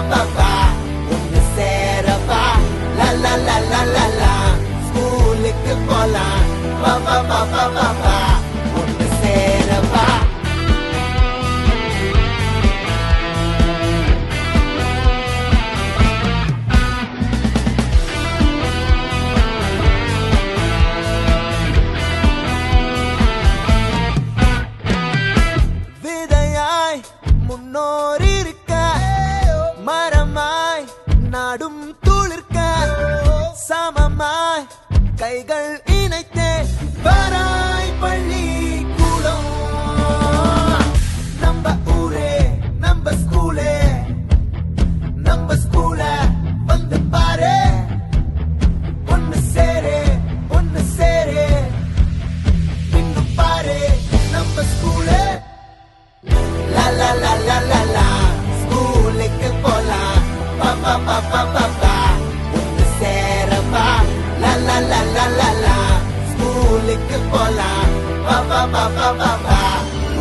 பா ஒன்னு சேரவா லா லா லா லா லா லா ஸ்கூலுக்கு போலாம் பா பா பா பா பா பா ஒன்னு சேரவா விதையாய் முன்னோரி இருக்க மரமாய் நாடும் துளிர்க்க சமமாய் கைகள் இணைத்தே வராய் பள்ளி கூடம் நம்ம ஊரே நம்ம ஸ்கூலே நம்ம ஸ்கூல வந்து பாரு ஒன்னு சேரு இன்னும் பாரு நம்ம ஸ்கூலே லா லா லா லா லா லா ஸ்கூலுக்கு போலாம் பா பா பா பா பா பா ஒன்னு சேரவா லா லா லா லா லா லா ஸ்கூலுக்கு போலாம் பா பா பா பா பா பா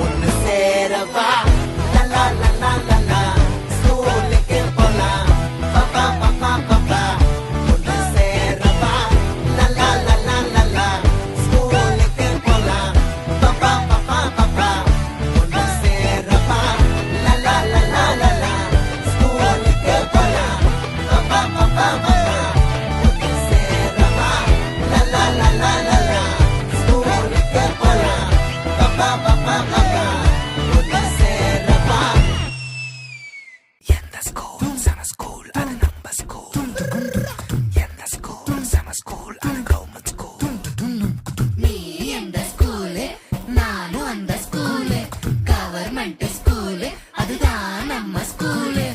ஒன்னு சேரவா லா லா லா லா லா லா ஸ்கூலுக்கு போலாம் பா பா பா பா பா பா ஒன்னு சேரவா லா லா லா லா லா லா ஸ்கூலுக்கு போலாம் பா பா பா பா பா பா ஒன்னு சேரவா லா லா லா லா லா லா ஸ்கூலுக்கு போலாம் பா பா பா பா பா பா ஒன்னு சேரவா லா லா லா லா லா லா ஸ்கூலுக்கு போலாம் பா பா பா பா பா பா ஒன்னு சேரவா எந்த ஸ்கூல் சம ஸ்கூல் அது நம்ம ஸ்கூல் எந்த ஸ்கூல் சம ஸ்கூல் அது கவர்மெண்ட் ஸ்கூல் நீ எந்த ஸ்கூலு நானும் அந்த ஸ்கூலு கவர்மெண்ட் ஸ்கூலு அதுதான் நம்ம ஸ்கூலு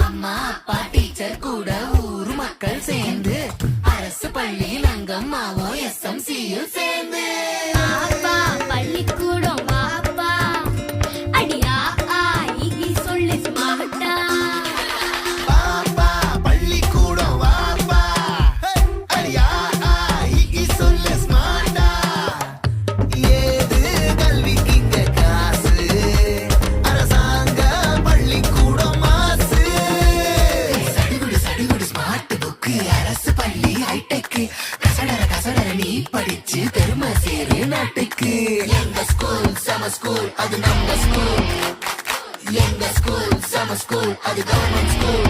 அம்மா அப்பா டீச்சர் கூட ஊர் மக்கள் சேர்ந்து அரசு பள்ளியில் அங்கம்மாவும் எஸ்எம்சியில் சேர்ந்து அப்பா பள்ளிக்கூடம் வாப்பா அடியா ஆகி சொல்லு மாட்டா பாப்பா பள்ளிக்கூடம் வாப்பா அடியா ஆகி சொல்லு ஸ்மார்ட்டா ஏது கல்விக்கு இங்க காசு அரசாங்க பள்ளிக்கூடம் மாசு சடுகுடு ஸ்மார்ட் புக்கு அரசு பள்ளி ஹைடெக் கசடர நீ படிச்சு பெருமை சேரு நாட்டுக்கு எங்க ஸ்கூல் சம ஸ்கூல் அது நம்ம ஸ்கூல் எங்க ஸ்கூல் சம ஸ்கூல் அது கவர்மெண்ட் ஸ்கூல்